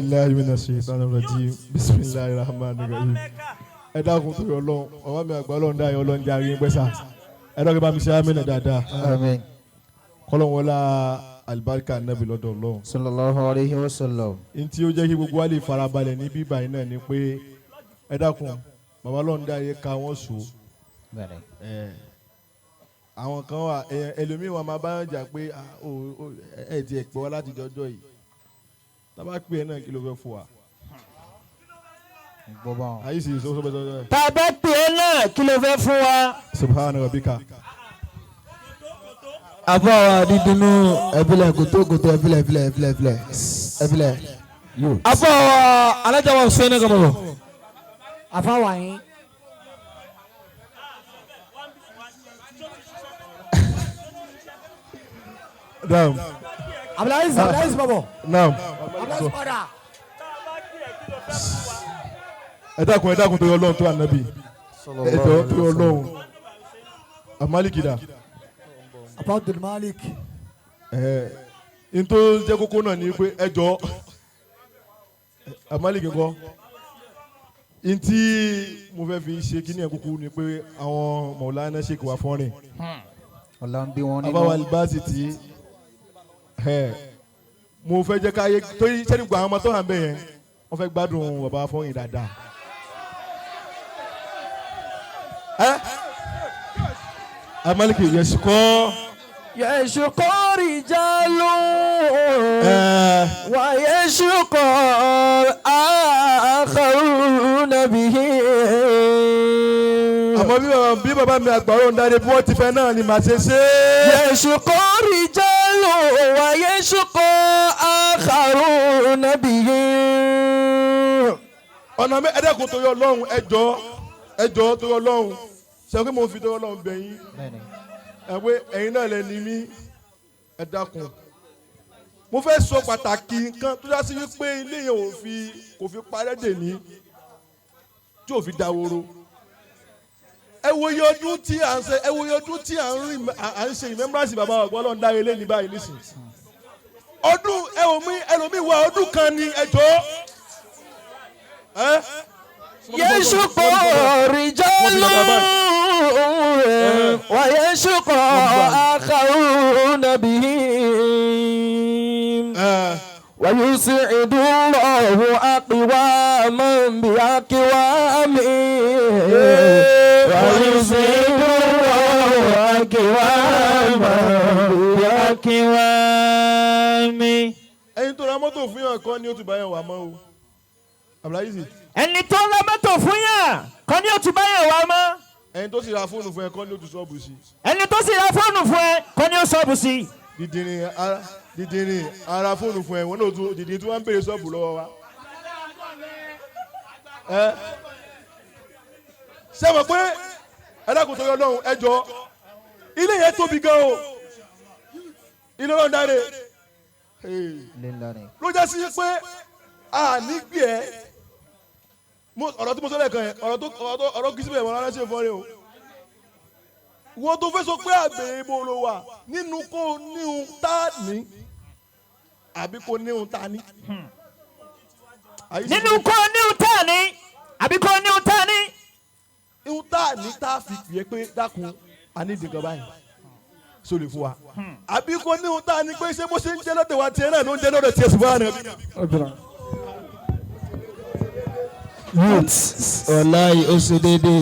billahi minash shaitanir rajim. Bismillahir rahmanir rahim. Ẹ dákun tó yọ lọ́hùn ọwọ́ mi àgbà ọlọ́run dáyọ̀ ọlọ́run jẹ́ àárín pẹ́sà ẹ dákun bá mi ṣe àmì náà dáadáa kọ́lọ́n wọlá alibarika nabi lọ́dọ̀ ọlọ́run. sallallahu alayhi wa sallam. n tí ó jẹ́ kí gbogbo wa lè farabalẹ̀ ní bíbá yìí náà ni pé ẹ dákun bàbá ọlọ́run dáyẹ̀ ká wọ́n sùn. àwọn kan wà ẹlòmíín wa máa bá yàn jà pé ẹ ti ẹ̀ pẹ́ wá láti jọjọ́ yìí tábà pè é náà kí ló fẹ́ fún wa. Ayi si so bẹ́ẹ̀. Tàbá pè é náà kí ló fẹ́ fún wa. Subhana rabbika. Àbọ̀ Aridunnu ẹ̀bílẹ̀ kòtò ẹ̀bílẹ̀. Àbọ̀ alájà wa sọ ẹ̀ náà kọ́mọ̀. Àfa wà yín. Naam. Abdulaziz babo. Naam. Abdulaziz padà. Ẹ dákun tó yọ Ọlọ́run tó ànábì ẹ jọ tó yọ Ọlọ́run amalikida. Abdul Malik. N tó jẹ́ kókó náà ni pé ẹ jọ amaliki kọ́ n tí mo fẹ́ fi ṣe kíní ẹ̀ kúkú ni pé àwọn Maulana Sheikh wà fọ́nrin. Àbáwá libasi tí mo fẹ́ jẹ́ káyé torí sẹ́ni gba àwọn ọmọ tó hàn bẹ́ẹ̀ yẹn wọ́n fẹ́ gbádùn bàbá fọ́nrin dáadáa. Amaliki yẹsùkọ́. Yẹsùkọ́ rìjálù wà yẹsùkọ́ akharuna bihi. Àmọ́ bí bàbá mi àgbà Olorundare bí wọ́n ti fẹ́ náà ni màá ṣe ṣe. Yẹsùkọ́ rìjálù wà yẹsùkọ́ akharuna bihi. Ọ̀nà ẹ̀dẹ́kun tó yọ Ọlọ́run ẹjọ́ tó yọ Ọlọ́run ṣe pé mo fi tó yọ Ọlọ́run bẹ̀yìn ẹ pé ẹ̀yin náà lẹ ní mí ẹ dákun mo fẹ́ sọ pàtàkì nǹkan tó dá sí wípé ilé yẹn kò fi parẹ́ dè ní tí ò fi dáwóró ẹ wo iye ọdún tí à ń ṣe ẹ wo iye ọdún tí à ń ṣe remembrance bàbá ọgbọ́n Olorundare lé ní báyìí nísìnyí ọdún ẹlòmíì wà ọdún kan ní ẹjọ́ yẹsùkọ́ rìjálù wà yẹsùkọ́ akharuna bihi. ويسعد الله أقواما بأقوام ويسعد الله أقواما بأقوام. ẹni tó ra mọ́tò fún yàn kọ́ ni ó ti bá yàn wà mọ́ o Abdulaziz. ẹni tó ra mọ́tò fún yàn kọ́ ni ó ti bá yàn wà mọ́. ẹni tó sì ra fóònù fún ẹ kọ́ ni ó ti sọ́ọ̀bù sí. ẹni tó sì ra fóònù fún ẹ kọ́ ni ó sọ́ọ̀bù sí. dídìrín ara fóònù fún ẹ wọn náà tún dídìrín tí wọ́n ń béèrè sọ́ọ̀bù lọ́wọ́ wa. ṣé mo pé ẹ̀dàkùn tó yọ lọ́hùn ẹ jọ ilé yẹn tóbi gan o ilé Olorundare ló jẹ́ sí pé a nígbì ẹ́ ọ̀rọ̀ tí mo sọ lẹ́ẹ̀kan yẹn ọ̀rọ̀ kìí síbẹ̀ mọ́ rárá ṣe fọ́nrẹ́ o wọ́n tó fẹ́ sọ pé àgbèrè ibo ló wà nínú kó níhun tá ní àbí kó níhun tá ní. nínú kó níhun tá ní àbí kó níhun tá ní. ihun tá ní tá a fi pè é pé dákun a ní ìdìgan báyìí so lè fún wa àbí kó níhun tá ní pé ṣé bó ṣe ń jẹ́ lọ́dẹ̀ wa tiẹ̀ náà ló ń jẹ́ lọ́dẹ̀ tiẹ̀ sì fún wa nìyẹn. youth ọ̀la ó ṣe déédéé.